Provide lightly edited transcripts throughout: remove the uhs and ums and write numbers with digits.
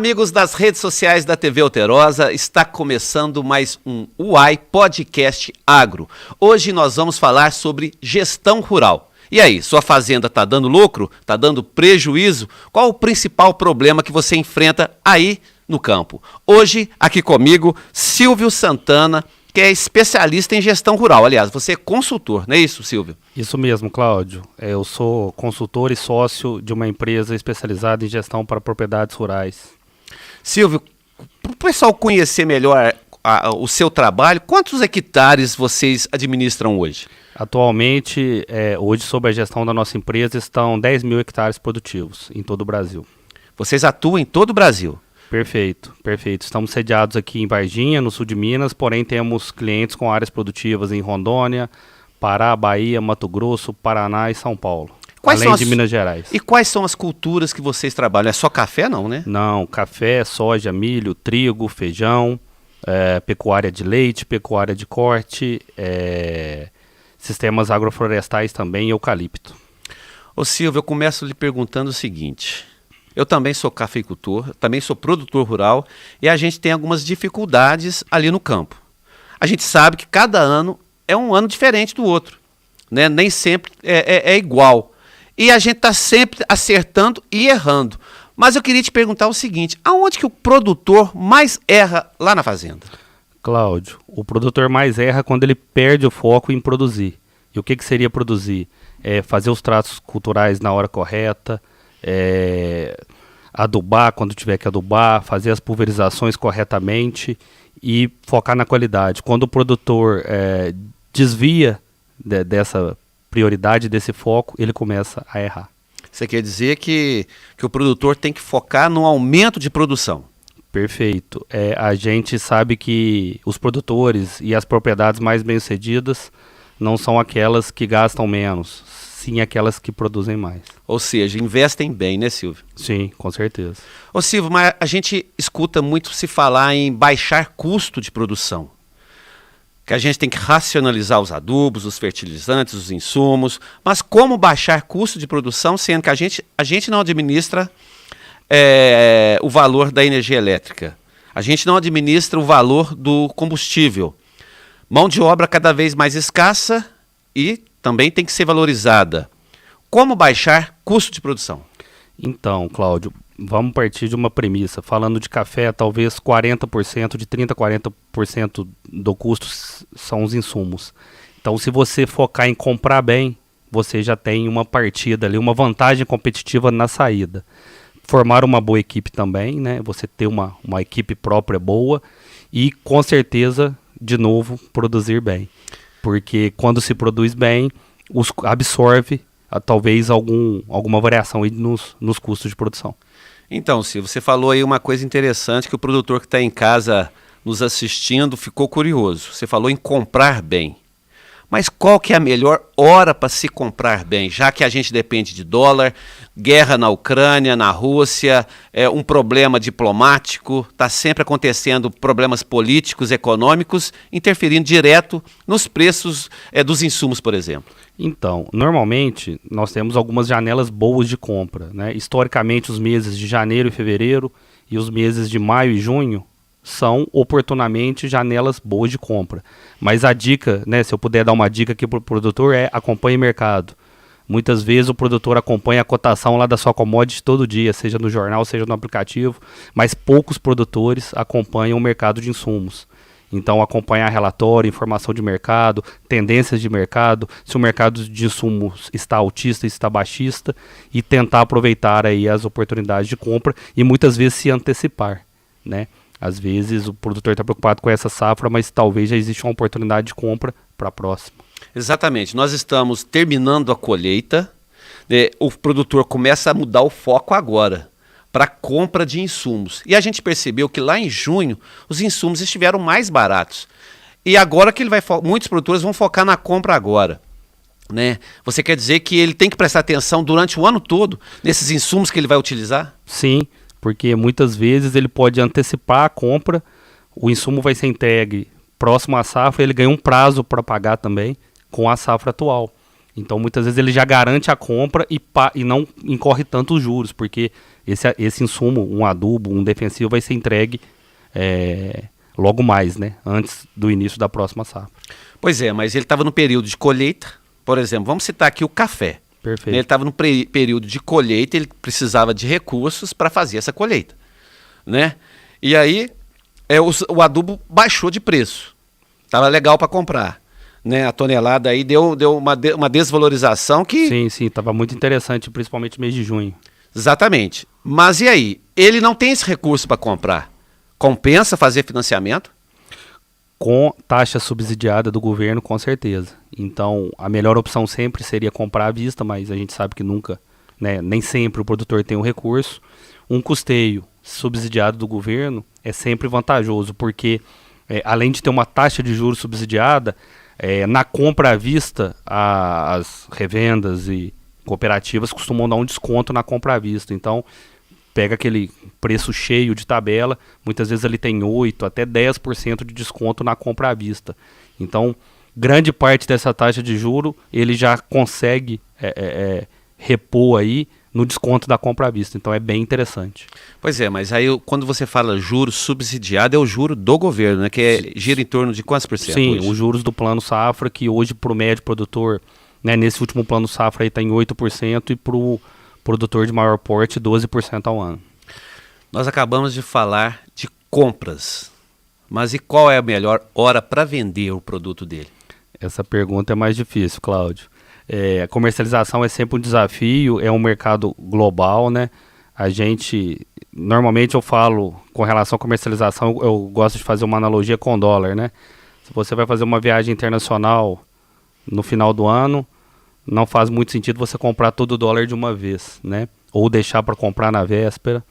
amigos das redes sociais da TV Alterosa, está começando mais um UAI Podcast Agro. Hoje nós vamos falar sobre gestão rural. E aí, sua fazenda está dando lucro? Está dando prejuízo? Qual o principal problema que você enfrenta aí no campo? Hoje, aqui comigo, Silvio Santana, que é especialista em gestão rural. Aliás, você é consultor, não é isso, Silvio? Isso mesmo, Cláudio. Eu sou consultor e sócio de uma empresa especializada em gestão para propriedades rurais. Silvio, para o pessoal conhecer melhor o seu trabalho, quantos hectares vocês administram hoje? Atualmente, hoje, sob a gestão da nossa empresa, estão 10 mil hectares produtivos em todo o Brasil. Vocês atuam em todo o Brasil? Perfeito, perfeito. Estamos sediados aqui em Varginha, no sul de Minas, porém temos clientes com áreas produtivas em Rondônia, Pará, Bahia, Mato Grosso, Paraná e São Paulo. Além de Minas Gerais. E quais são as culturas que vocês trabalham? É só café, não, né? Não, café, soja, milho, trigo, feijão, pecuária de leite, pecuária de corte, sistemas agroflorestais também e eucalipto. Ô Silvio, eu começo lhe perguntando o seguinte. Eu também sou cafeicultor, também sou produtor rural e a gente tem algumas dificuldades ali no campo. A gente sabe que cada ano é um ano diferente do outro, né? Nem sempre é igual. E a gente está sempre acertando e errando. Mas eu queria te perguntar o seguinte, aonde que o produtor mais erra lá na fazenda? Cláudio, o produtor mais erra quando ele perde o foco em produzir. E o que seria produzir? Fazer os tratos culturais na hora correta, adubar quando tiver que adubar, fazer as pulverizações corretamente e focar na qualidade. Quando o produtor desvia dessa prioridade, desse foco, ele começa a errar. Você quer dizer que o produtor tem que focar no aumento de produção? Perfeito. A gente sabe que os produtores e as propriedades mais bem-sucedidas não são aquelas que gastam menos, sim aquelas que produzem mais. Ou seja, investem bem, né, Silvio? Sim, com certeza. Ô Silvio, mas a gente escuta muito se falar em baixar custo de produção. Que a gente tem que racionalizar os adubos, os fertilizantes, os insumos. Mas como baixar custo de produção, sendo que a gente não administra o valor da energia elétrica. A gente não administra o valor do combustível. Mão de obra cada vez mais escassa e também tem que ser valorizada. Como baixar custo de produção? Então, Cláudio, vamos partir de uma premissa. Falando de café, talvez 40%, de 30% a 40% do custo são os insumos. Então, se você focar em comprar bem, você já tem uma partida ali, uma vantagem competitiva na saída. Formar uma boa equipe também, né? Você ter uma equipe própria boa e, com certeza, de novo, produzir bem. Porque quando se produz bem, absorve talvez alguma variação aí nos custos de produção. Então, Silvio, você falou aí uma coisa interessante que o produtor que está em casa nos assistindo ficou curioso. Você falou em comprar bem. Mas qual que é a melhor hora para se comprar bem? Já que a gente depende de dólar, guerra na Ucrânia, na Rússia, um problema diplomático, está sempre acontecendo problemas políticos, econômicos, interferindo direto nos preços dos insumos, por exemplo. Então, normalmente, nós temos algumas janelas boas de compra, né? Historicamente, os meses de janeiro e fevereiro e os meses de maio e junho são oportunamente janelas boas de compra. Mas a dica, né, se eu puder dar uma dica aqui para o produtor, acompanhe o mercado. Muitas vezes o produtor acompanha a cotação lá da sua commodity todo dia, seja no jornal, seja no aplicativo, mas poucos produtores acompanham o mercado de insumos. Então, acompanhar relatório, informação de mercado, tendências de mercado, se o mercado de insumos está altista, está baixista, e tentar aproveitar aí as oportunidades de compra e muitas vezes se antecipar, né? Às vezes o produtor está preocupado com essa safra, mas talvez já exista uma oportunidade de compra para a próxima. Exatamente. Nós estamos terminando a colheita, né? O produtor começa a mudar o foco agora para a compra de insumos. E a gente percebeu que lá em junho os insumos estiveram mais baratos. E agora que muitos produtores vão focar na compra agora. Né? Você quer dizer que ele tem que prestar atenção durante o ano todo nesses insumos que ele vai utilizar? Sim, porque muitas vezes ele pode antecipar a compra, o insumo vai ser entregue próximo à safra, ele ganha um prazo para pagar também com a safra atual. Então, muitas vezes ele já garante a compra e não incorre tantos juros, porque esse insumo, um adubo, um defensivo, vai ser entregue logo mais, né? Antes do início da próxima safra. Pois é, mas ele estava no período de colheita. Por exemplo, vamos citar aqui o café. Perfeito. Ele estava no período de colheita, ele precisava de recursos para fazer essa colheita, né? E aí o adubo baixou de preço. Estava legal para comprar. Né, a tonelada aí deu uma desvalorização que... Sim, estava muito interessante, principalmente no mês de junho. Exatamente. Mas e aí? Ele não tem esse recurso para comprar. Compensa fazer financiamento? Com taxa subsidiada do governo, com certeza. Então, a melhor opção sempre seria comprar à vista, mas a gente sabe que nunca, né, nem sempre o produtor tem o recurso. Um custeio subsidiado do governo é sempre vantajoso, porque além de ter uma taxa de juros subsidiada, na compra à vista, as revendas e cooperativas costumam dar um desconto na compra à vista. Então, pega aquele preço cheio de tabela, muitas vezes ele tem 8% até 10% de desconto na compra à vista. Então, grande parte dessa taxa de juro ele já consegue repor aí no desconto da compra à vista. Então é bem interessante. Pois é, mas aí quando você fala juro subsidiado, é o juro do governo, né? Que gira em torno de quantos por cento? Sim, hoje? os juros do plano safra, que hoje para o médio produtor, né, nesse último plano safra aí está em 8% e para o produtor de maior porte 12% ao ano. Nós acabamos de falar de compras, mas e qual é a melhor hora para vender o produto dele? Essa pergunta é mais difícil, Cláudio. A comercialização é sempre um desafio, é um mercado global, né? Normalmente eu falo com relação à comercialização, eu gosto de fazer uma analogia com o dólar, né? Se você vai fazer uma viagem internacional no final do ano, não faz muito sentido você comprar todo o dólar de uma vez, né? Ou deixar para comprar na véspera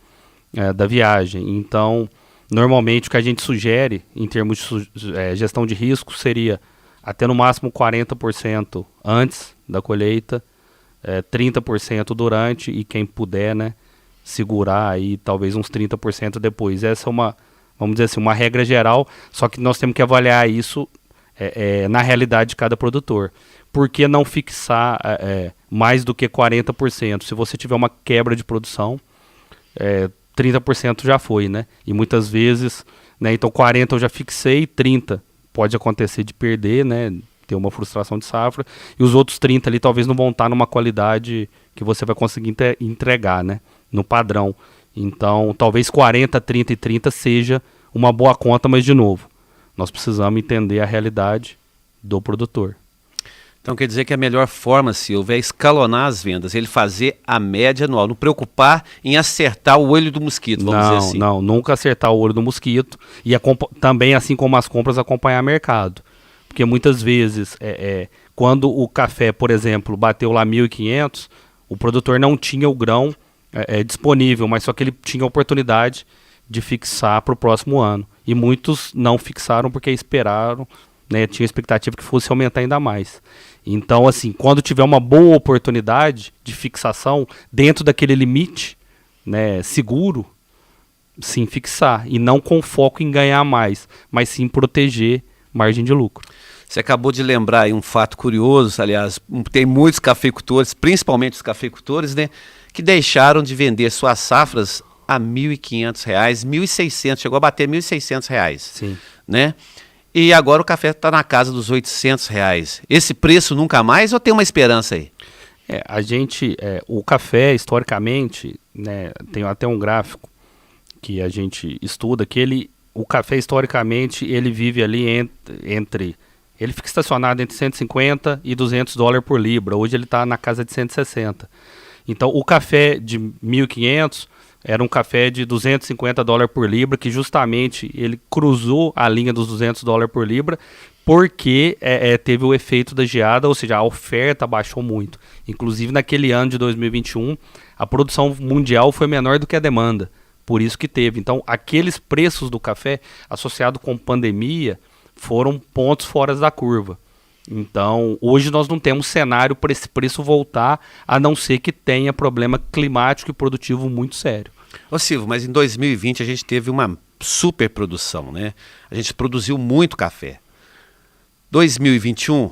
da viagem. Então, normalmente o que a gente sugere em termos de gestão de risco seria até no máximo 40% antes da colheita, 30% durante e quem puder, né, segurar aí talvez uns 30% depois. Essa é vamos dizer assim, uma regra geral, só que nós temos que avaliar isso na realidade de cada produtor. Por que não fixar mais do que 40%? Se você tiver uma quebra de produção, 30% já foi, né? E muitas vezes, né, então 40% eu já fixei, 30% pode acontecer de perder, né, ter uma frustração de safra, e os outros 30 ali talvez não vão estar numa qualidade que você vai conseguir entregar, né, no padrão. Então, talvez 40, 30 e 30 seja uma boa conta, mas de novo, nós precisamos entender a realidade do produtor. Então quer dizer que a melhor forma, Silvio, é escalonar as vendas, ele fazer a média anual, não preocupar em acertar o olho do mosquito, vamos dizer assim. Não, nunca acertar o olho do mosquito e também, assim como as compras, acompanhar o mercado. Porque muitas vezes, quando o café, por exemplo, bateu lá 1.500, o produtor não tinha o grão disponível, mas só que ele tinha a oportunidade de fixar para o próximo ano. E muitos não fixaram porque esperaram, né, tinha expectativa que fosse aumentar ainda mais. Então, assim, quando tiver uma boa oportunidade de fixação dentro daquele limite, né, seguro, sim, fixar. E não com foco em ganhar mais, mas sim proteger margem de lucro. Você acabou de lembrar aí um fato curioso, aliás, tem muitos cafeicultores, principalmente os cafeicultores, né, que deixaram de vender suas safras a R$ 1.500, R$ 1.600, chegou a bater R$ 1.600, sim, né? E agora o café está na casa dos R$ 800. Esse preço nunca mais ou tem uma esperança aí? O café, historicamente, né, tem até um gráfico que a gente estuda, que o café, historicamente, ele vive ali ele fica estacionado entre 150 e $200 por libra. Hoje ele está na casa de 160. Então, o café de 1.500 era um café de $250 por libra, que justamente ele cruzou a linha dos $200 por libra, porque teve o efeito da geada, ou seja, a oferta baixou muito. Inclusive, naquele ano de 2021, a produção mundial foi menor do que a demanda, por isso que teve. Então, aqueles preços do café, associado com pandemia, foram pontos fora da curva. Então, hoje nós não temos cenário para esse preço voltar, a não ser que tenha problema climático e produtivo muito sério. Ô Silvio, mas em 2020 a gente teve uma super produção, né? A gente produziu muito café. 2021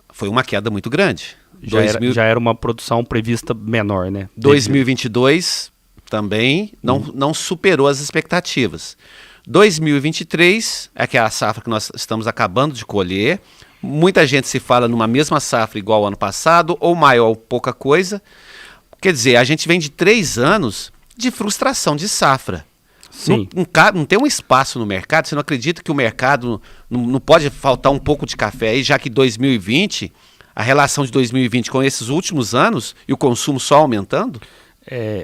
foi uma queda muito grande, já era uma produção prevista menor, né? 2022 também não superou as expectativas. 2023 é aquela safra que nós estamos acabando de colher. Muita gente se fala numa mesma safra igual ao ano passado, ou maior ou pouca coisa. Quer dizer, a gente vem de 3 anos de frustração de safra. Sim. Não tem um espaço no mercado. Você não acredita que o mercado não pode faltar um pouco de café aí, já que 2020, a relação de 2020 com esses últimos anos e o consumo só aumentando?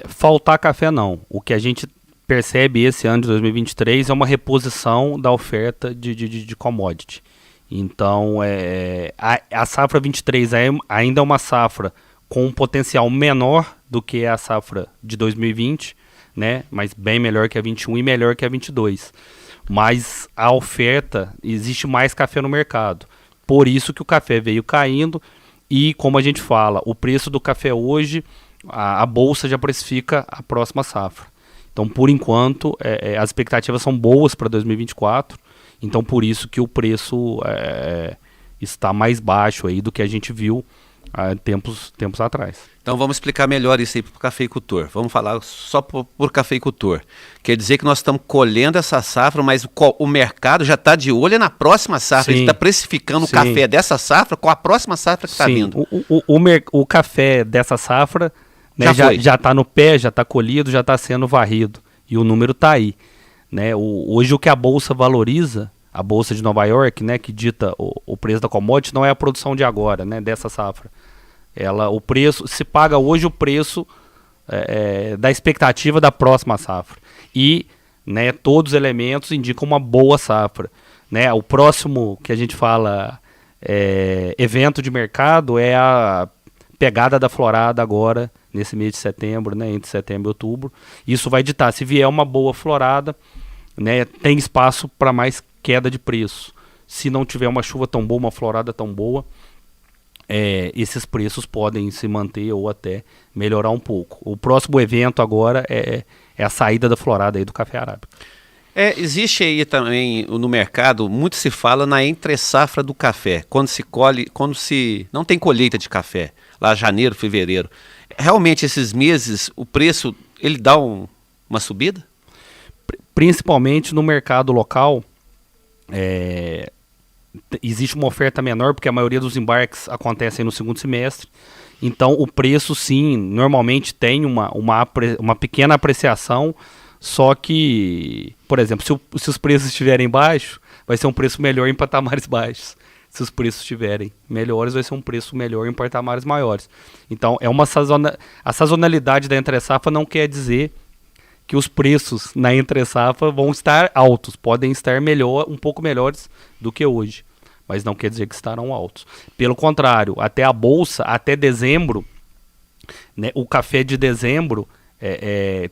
Faltar café não. O que a gente percebe esse ano de 2023 é uma reposição da oferta de commodity. Então, a safra 23 ainda é uma safra com um potencial menor do que a safra de 2020, né? Mas bem melhor que a 21 e melhor que a 22. Mas a oferta, existe mais café no mercado. Por isso que o café veio caindo e, como a gente fala, o preço do café hoje, a bolsa já precifica a próxima safra. Então, por enquanto, as expectativas são boas para 2024. Então, por isso que o preço está mais baixo aí do que a gente viu tempos atrás. Então, vamos explicar melhor isso aí para o cafeicultor. Vamos falar só por cafeicultor. Quer dizer que nós estamos colhendo essa safra, mas o mercado já está de olho na próxima safra. Sim. Ele está precificando o café dessa safra com a próxima safra que está vindo. O café dessa safra, né, já está no pé, já está colhido, já está sendo varrido. E o número está aí. Né? Hoje o que a Bolsa valoriza, a Bolsa de Nova York, né, que dita o preço da commodity, não é a produção de agora, né, dessa safra. O preço, se paga hoje o preço da expectativa da próxima safra. E, né, todos os elementos indicam uma boa safra. Né? O próximo que a gente fala evento de mercado é a pegada da florada agora, nesse mês de setembro, né, entre setembro e outubro. Isso vai ditar, se vier uma boa florada, né, tem espaço para mais queda de preço. Se não tiver uma chuva tão boa, uma florada tão boa, esses preços podem se manter ou até melhorar um pouco. O próximo evento agora é a saída da florada aí do café arábica. Existe aí também no mercado, muito se fala na entre-safra do café, quando se não tem colheita de café, lá janeiro, fevereiro. Realmente esses meses, o preço, ele dá uma subida? Principalmente no mercado local, existe uma oferta menor, porque a maioria dos embarques acontecem no segundo semestre. Então o preço sim, normalmente tem uma pequena apreciação, só que, por exemplo, se os preços estiverem baixos, vai ser um preço melhor em patamares baixos. Se os preços estiverem melhores, vai ser um preço melhor em patamares maiores. Então, a sazonalidade da entre-safra não quer dizer que os preços na entre-safra vão estar altos. Podem estar um pouco melhores do que hoje, mas não quer dizer que estarão altos. Pelo contrário, até a bolsa, até dezembro, né, o café de dezembro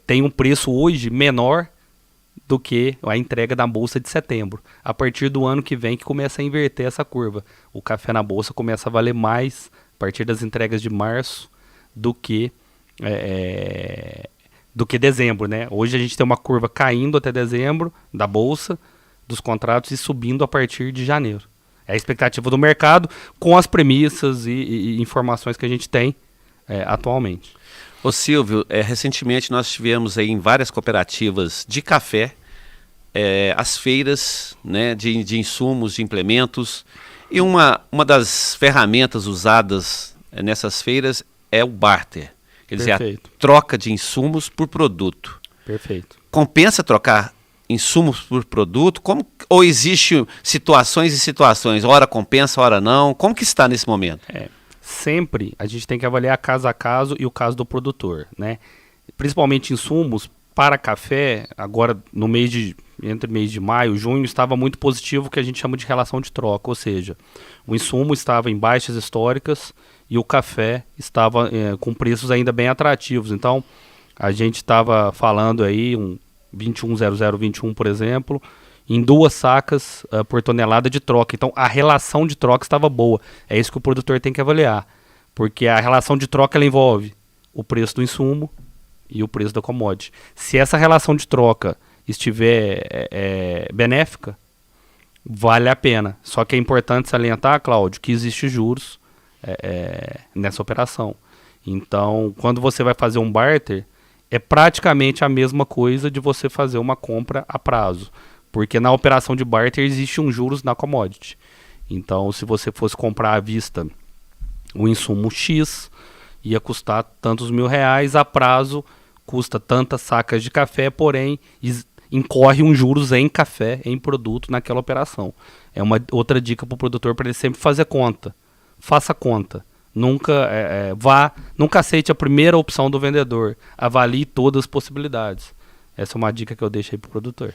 tem um preço hoje menor do que a entrega da bolsa de setembro. A partir do ano que vem que começa a inverter essa curva. O café na bolsa começa a valer mais a partir das entregas de março do que dezembro, né? Hoje a gente tem uma curva caindo até dezembro da bolsa, dos contratos, e subindo a partir de janeiro. É a expectativa do mercado com as premissas e informações que a gente tem atualmente. Ô Silvio, recentemente nós tivemos aí em várias cooperativas de café as feiras, né, de insumos, de implementos, e uma das ferramentas usadas nessas feiras é o barter, quer dizer, a troca de insumos por produto. Perfeito. Compensa trocar insumos por produto? Ou existe situações e situações, hora compensa, hora não? Como que está nesse momento? Sempre a gente tem que avaliar caso a caso e o caso do produtor, né? Principalmente insumos para café, agora entre mês de maio e junho, estava muito positivo, o que a gente chama de relação de troca, ou seja, o insumo estava em baixas históricas e o café estava com preços ainda bem atrativos. Então, a gente estava falando aí, um 21,0021, por exemplo, em 2 sacas por tonelada de troca. Então, a relação de troca estava boa. É isso que o produtor tem que avaliar. Porque a relação de troca ela envolve o preço do insumo e o preço da commodity. Se essa relação de troca estiver benéfica, vale a pena. Só que é importante salientar, Cláudio, que existe juros nessa operação. Então, quando você vai fazer um barter, é praticamente a mesma coisa de você fazer uma compra a prazo. Porque na operação de barter existe um juros na commodity. Então, se você fosse comprar à vista o insumo X, ia custar tantos R$1.000, a prazo custa tantas sacas de café, porém incorre um juros em café, em produto naquela operação. É uma outra dica para o produtor, para ele sempre fazer conta. Faça conta. Nunca nunca aceite a primeira opção do vendedor. Avalie todas as possibilidades. Essa é uma dica que eu deixo aí para o produtor.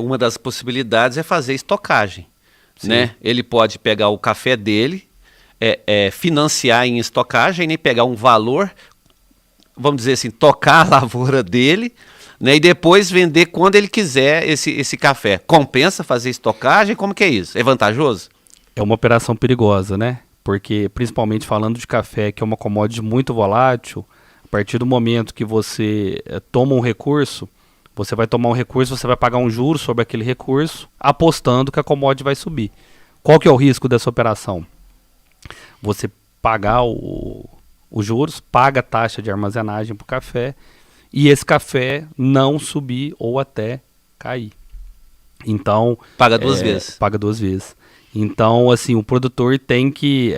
Uma das possibilidades é fazer estocagem. Né? Ele pode pegar o café dele, financiar em estocagem, nem pegar um valor, vamos dizer assim, tocar a lavoura dele, né? E depois vender quando ele quiser esse café. Compensa fazer estocagem? Como que é isso? É vantajoso? É uma operação perigosa, né? Porque, principalmente falando de café, que é uma commodity muito volátil, a partir do momento que você toma um recurso, você vai tomar um recurso, você vai pagar um juro sobre aquele recurso, apostando que a commodity vai subir. Qual que é o risco dessa operação? Você pagar os juros, paga a taxa de armazenagem para o café, e esse café não subir ou até cair. Então... Paga duas vezes. Paga 2 vezes. Então, assim, o produtor tem que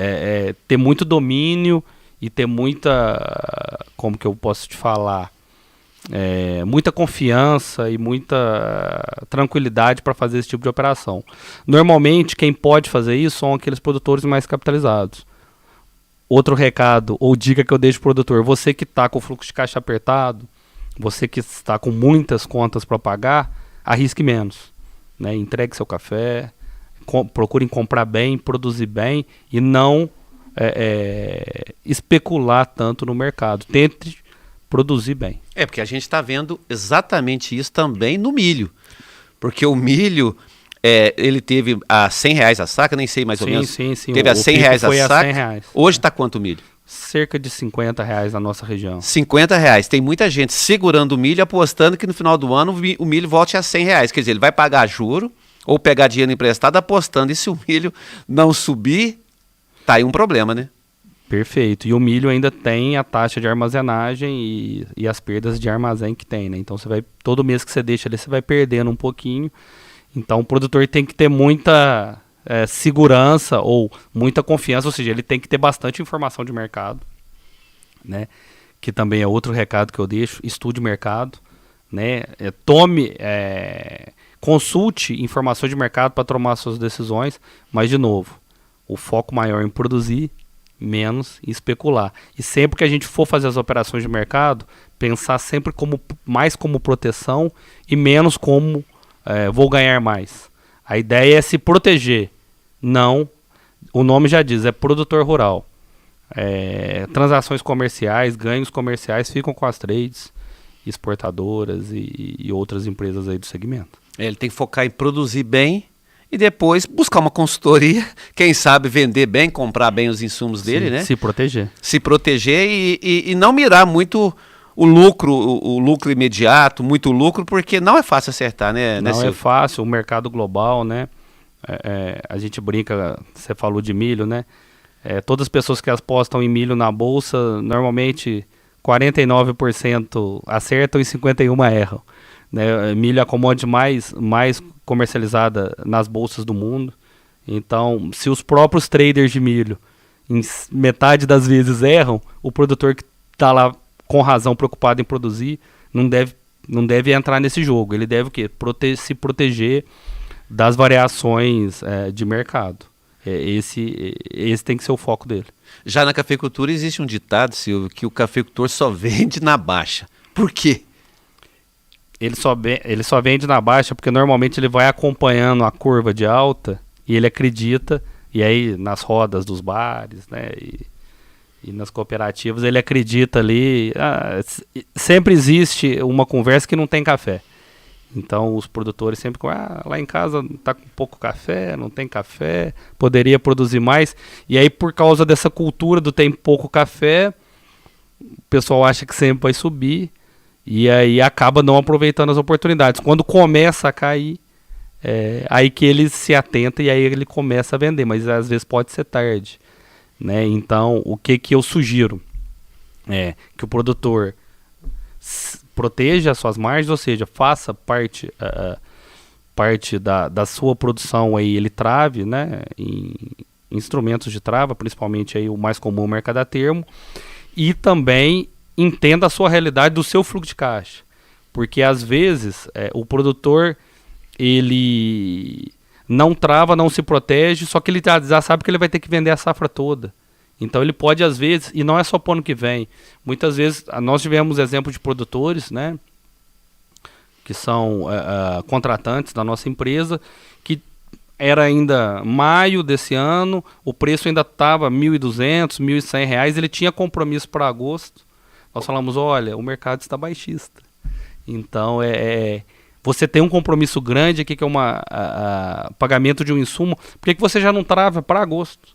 ter muito domínio e ter muita, como que eu posso te falar, muita confiança e muita tranquilidade para fazer esse tipo de operação. Normalmente, quem pode fazer isso são aqueles produtores mais capitalizados. Outro recado ou dica que eu deixo para o produtor: você que está com o fluxo de caixa apertado, você que está com muitas contas para pagar, arrisque menos, né? Entregue seu café, procurem comprar bem, produzir bem e não especular tanto no mercado. Tente produzir bem. Porque a gente está vendo exatamente isso também no milho. Porque o milho, ele teve a R$100 a saca, nem sei mais ou menos. Sim. Teve a R$100 a saca. R$100. Hoje está quanto o milho? Cerca de R$50 na nossa região. R$50. Tem muita gente segurando o milho, apostando que no final do ano o milho volte a R$100. Quer dizer, ele vai pagar juro ou pegar dinheiro emprestado apostando. E se o milho não subir, tá aí um problema, né? Perfeito. E o milho ainda tem a taxa de armazenagem e as perdas de armazém que tem, né? Então todo mês que você deixa ali, você vai perdendo um pouquinho. Então o produtor tem que ter muita segurança ou muita confiança, ou seja, ele tem que ter bastante informação de mercado, né? Que também é outro recado que eu deixo: estude o mercado, né? Consulte informações de mercado para tomar suas decisões, mas de novo, o foco maior em produzir, menos em especular. E sempre que a gente for fazer as operações de mercado, pensar sempre mais como proteção e menos como vou ganhar mais. A ideia é se proteger. Não, o nome já diz, é produtor rural. Transações comerciais, ganhos comerciais ficam com as trades, exportadoras e outras empresas aí do segmento. Ele tem que focar em produzir bem e depois buscar uma consultoria, quem sabe vender bem, comprar bem os insumos dele, né? Se proteger. Se proteger e não mirar muito o lucro imediato, muito lucro, porque não é fácil acertar, né? Não é fácil, o mercado global, né? A gente brinca, você falou de milho, né? Todas as pessoas que apostam em milho na bolsa, normalmente 49% acertam e 51% erram. Né? Milho é a commodity mais comercializada nas bolsas do mundo. Então, se os próprios traders de milho em metade das vezes erram, o produtor que está lá com razão preocupado em produzir não deve entrar nesse jogo. Ele deve o quê? Se proteger das variações de mercado. Esse tem que ser o foco dele. Já na cafeicultura existe um ditado, Silvio, que o cafeicultor só vende na baixa. Por quê? Ele só vende na baixa porque normalmente ele vai acompanhando a curva de alta e ele acredita, e aí nas rodas dos bares, né, e nas cooperativas ele acredita ali, sempre existe uma conversa que não tem café. Então os produtores sempre lá em casa tá com pouco café, não tem café, poderia produzir mais. E aí por causa dessa cultura do tem pouco café, o pessoal acha que sempre vai subir e aí acaba não aproveitando as oportunidades. Quando começa a cair, aí que ele se atenta e aí ele começa a vender, mas às vezes pode ser tarde. né? Então, o que eu sugiro é que o produtor proteja as suas margens, ou seja, faça parte da sua produção aí, ele trave, né, em instrumentos de trava, principalmente aí o mais comum, o mercado a termo, e também entenda a sua realidade do seu fluxo de caixa, porque às vezes o produtor ele não trava, não se protege, só que ele já sabe que ele vai ter que vender a safra toda. Então ele pode, às vezes, e não é só para o ano que vem, muitas vezes nós tivemos exemplo de produtores, né, que são contratantes da nossa empresa, que era ainda maio desse ano, o preço ainda estava R$ 1.200, R$ 1.100, ele tinha compromisso para agosto. Nós falamos, olha, o mercado está baixista. Então, você tem um compromisso grande aqui, que é pagamento de um insumo, por que você já não trava para agosto?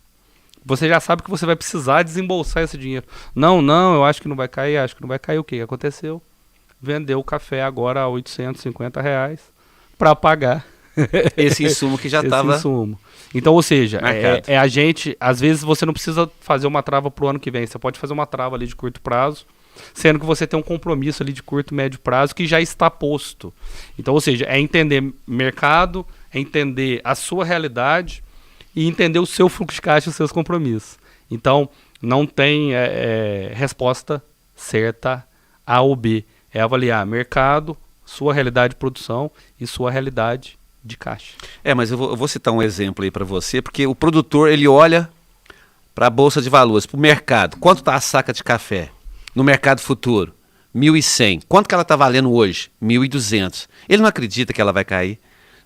Você já sabe que você vai precisar desembolsar esse dinheiro. Não, eu acho que não vai cair, O que aconteceu? Vendeu o café agora a R$ 850 para pagar esse insumo que já estava. Então, ou seja, a gente, às vezes você não precisa fazer uma trava para o ano que vem, você pode fazer uma trava ali de curto prazo, sendo que você tem um compromisso ali de curto e médio prazo que já está posto. Então, ou seja, é entender mercado, é entender a sua realidade e entender o seu fluxo de caixa e os seus compromissos. Então, não tem resposta certa A ou B. É avaliar mercado, sua realidade de produção e sua realidade de caixa. Mas eu vou citar um exemplo aí para você, porque o produtor, ele olha para a Bolsa de Valores, para o mercado. Quanto está a saca de café? No mercado futuro, 1.100. Quanto que ela está valendo hoje? 1.200. Ele não acredita que ela vai cair,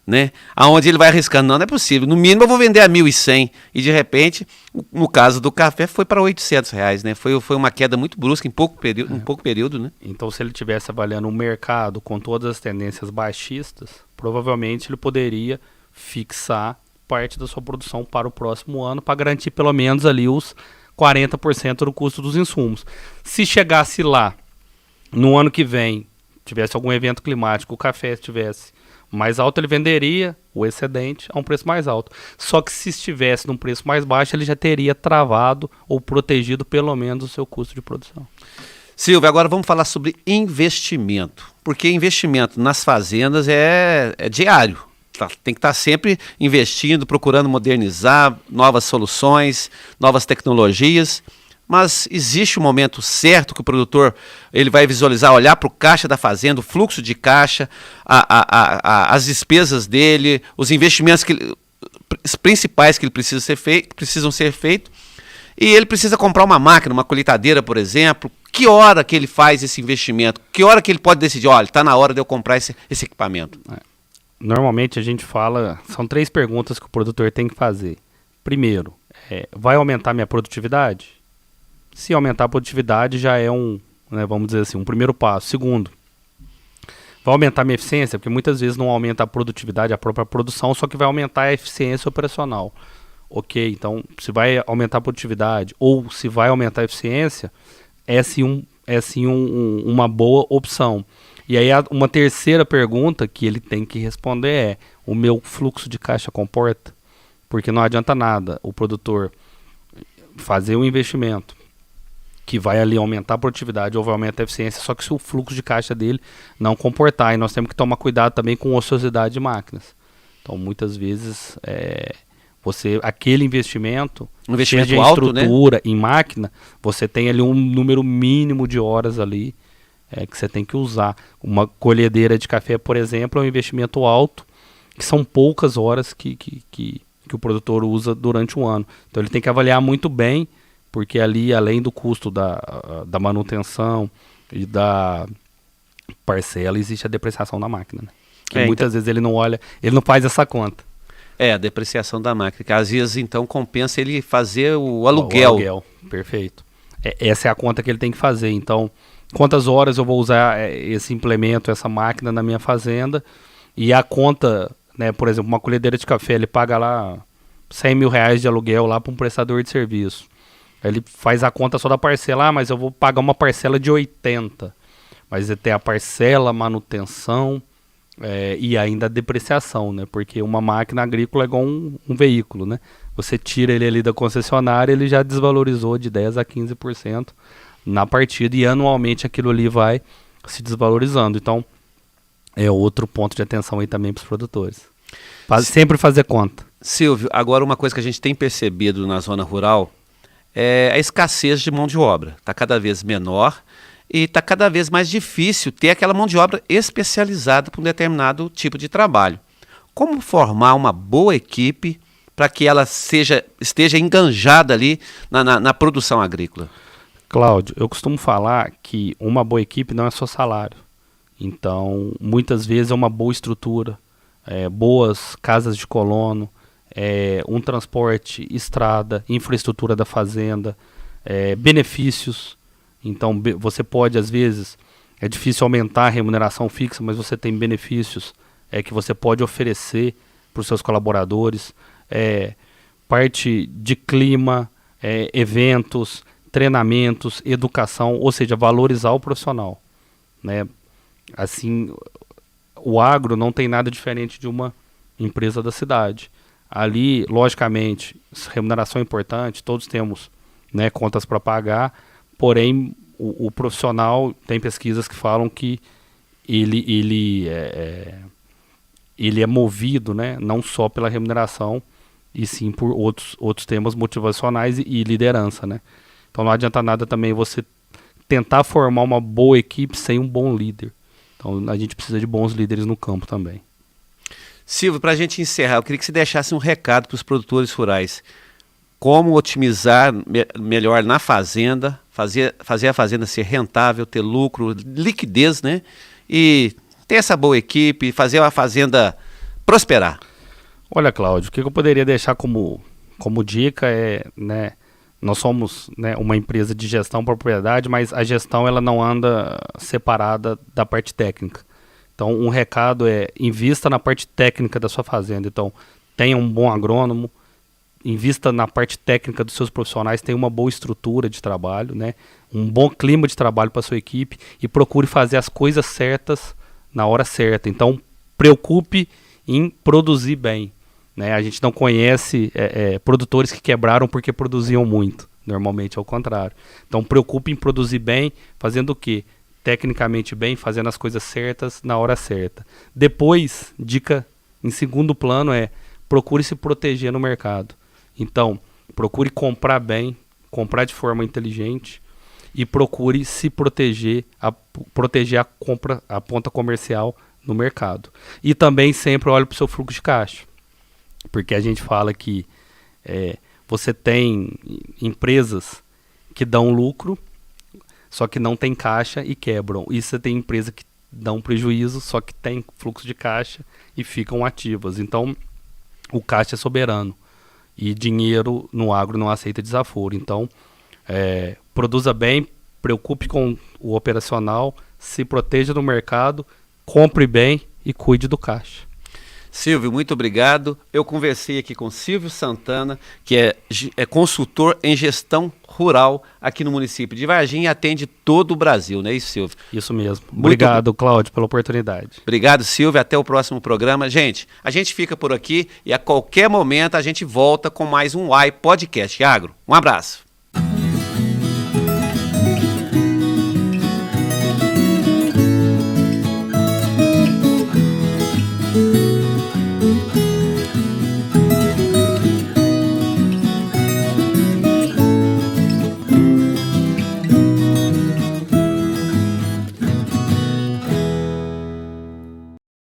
né? Aonde ele vai arriscando, não é possível. No mínimo eu vou vender a 1.100. E de repente, no caso do café, foi para R$ 800, né? Foi uma queda muito brusca em pouco período, né? Então, se ele estivesse avaliando o mercado com todas as tendências baixistas, provavelmente ele poderia fixar parte da sua produção para o próximo ano para garantir pelo menos ali os 40% do custo dos insumos. Se chegasse lá no ano que vem, tivesse algum evento climático, o café estivesse mais alto, ele venderia o excedente a um preço mais alto. Só que se estivesse num preço mais baixo, ele já teria travado ou protegido pelo menos o seu custo de produção. Silvio, agora vamos falar sobre investimento. Porque investimento nas fazendas é diário. Tem que estar sempre investindo, procurando modernizar, novas soluções, novas tecnologias. Mas existe um momento certo que o produtor ele vai visualizar, olhar para o caixa da fazenda, o fluxo de caixa, as despesas dele, os investimentos principais que ele precisam ser feitos, e ele precisa comprar uma máquina, uma colheitadeira, por exemplo. Que hora que ele faz esse investimento? Que hora que ele pode decidir, olha, está na hora de eu comprar esse equipamento? Normalmente a gente fala, são 3 perguntas que o produtor tem que fazer. Primeiro, vai aumentar minha produtividade? Se aumentar a produtividade já é vamos dizer assim, um primeiro passo. Segundo, vai aumentar a minha eficiência? Porque muitas vezes não aumenta a produtividade, a própria produção, só que vai aumentar a eficiência operacional. Ok, então se vai aumentar a produtividade ou se vai aumentar a eficiência, é sim uma boa opção. E aí uma terceira pergunta que ele tem que responder é: o meu fluxo de caixa comporta? Porque não adianta nada o produtor fazer um investimento que vai ali aumentar a produtividade ou vai aumentar a eficiência, só que se o fluxo de caixa dele não comportar. E nós temos que tomar cuidado também com ociosidade de máquinas. Então, muitas vezes, aquele investimento seja em alto, estrutura, né? Em máquina, você tem ali um número mínimo de horas ali que você tem que usar. Uma colhedeira de café, por exemplo, é um investimento alto, que são poucas horas que o produtor usa durante um ano. Então, ele tem que avaliar muito bem, porque ali, além do custo da manutenção e da parcela, existe a depreciação da máquina, né? Que muitas vezes ele não olha, ele não faz essa conta. A depreciação da máquina, que às vezes então compensa ele fazer o aluguel. O aluguel, perfeito. Essa é a conta que ele tem que fazer. Então, quantas horas eu vou usar esse implemento, essa máquina na minha fazenda, e a conta, né, por exemplo, uma colhedeira de café, ele paga lá R$100 mil de aluguel lá para um prestador de serviço. Ele faz a conta só da parcela, mas eu vou pagar uma parcela de 80. Mas ele tem a parcela, manutenção, E ainda a depreciação, né? Porque uma máquina agrícola é igual um veículo, né? Você tira ele ali da concessionária, ele já desvalorizou de 10% a 15% na partida e anualmente aquilo ali vai se desvalorizando. Então, é outro ponto de atenção aí também para os produtores. Sempre fazer conta. Silvio, agora uma coisa que a gente tem percebido na zona rural é a escassez de mão de obra. Está cada vez menor e está cada vez mais difícil ter aquela mão de obra especializada para um determinado tipo de trabalho. Como formar uma boa equipe para que ela esteja enganjada ali na produção agrícola? Cláudio, eu costumo falar que uma boa equipe não é só salário. Então, muitas vezes é uma boa estrutura, boas casas de colono, um transporte, estrada, infraestrutura da fazenda, benefícios. Então, você pode, às vezes, é difícil aumentar a remuneração fixa, mas você tem benefícios que você pode oferecer para os seus colaboradores. Parte de clima, eventos, treinamentos, educação, ou seja, valorizar o profissional, né? Assim, o agro não tem nada diferente de uma empresa da cidade. Ali, logicamente, remuneração é importante, todos temos, né, contas para pagar, porém o profissional, tem pesquisas que falam que ele é movido, né, não só pela remuneração, e sim por outros temas motivacionais e liderança, né? Então não adianta nada também você tentar formar uma boa equipe sem um bom líder. Então a gente precisa de bons líderes no campo também. Silvio, para a gente encerrar, eu queria que você deixasse um recado para os produtores rurais. Como otimizar melhor na fazenda, fazer a fazenda ser rentável, ter lucro, liquidez, né? E ter essa boa equipe, fazer a fazenda prosperar. Olha, Cláudio, o que eu poderia deixar como dica né, nós somos, né, uma empresa de gestão propriedade, mas a gestão ela não anda separada da parte técnica. Então, um recado invista na parte técnica da sua fazenda. Então, tenha um bom agrônomo, invista na parte técnica dos seus profissionais, tenha uma boa estrutura de trabalho, né, um bom clima de trabalho para a sua equipe e procure fazer as coisas certas na hora certa. Então, preocupe em produzir bem. Né? A gente não conhece produtores que quebraram porque produziam muito. Normalmente é o contrário. Então, preocupe em produzir bem, fazendo o quê? Tecnicamente bem, fazendo as coisas certas na hora certa. Depois, dica em segundo plano procure se proteger no mercado. Então, procure comprar bem, comprar de forma inteligente e procure se proteger, proteger a ponta comercial no mercado. E também sempre olhe para o seu fluxo de caixa. Porque a gente fala que você tem empresas que dão lucro, só que não tem caixa e quebram. E você tem empresas que dão prejuízo, só que tem fluxo de caixa e ficam ativas. Então, o caixa é soberano. E dinheiro no agro não aceita desaforo. Então, produza bem, preocupe com o operacional, se proteja no mercado, compre bem e cuide do caixa. Silvio, muito obrigado. Eu conversei aqui com Silvio Santana, que é consultor em gestão rural aqui no município de Varginha e atende todo o Brasil, não é isso, Silvio? Isso mesmo. Obrigado, Cláudio, pela oportunidade. Obrigado, Silvio. Até o próximo programa. Gente, a gente fica por aqui e a qualquer momento a gente volta com mais um UAI Podcast Agro. Um abraço.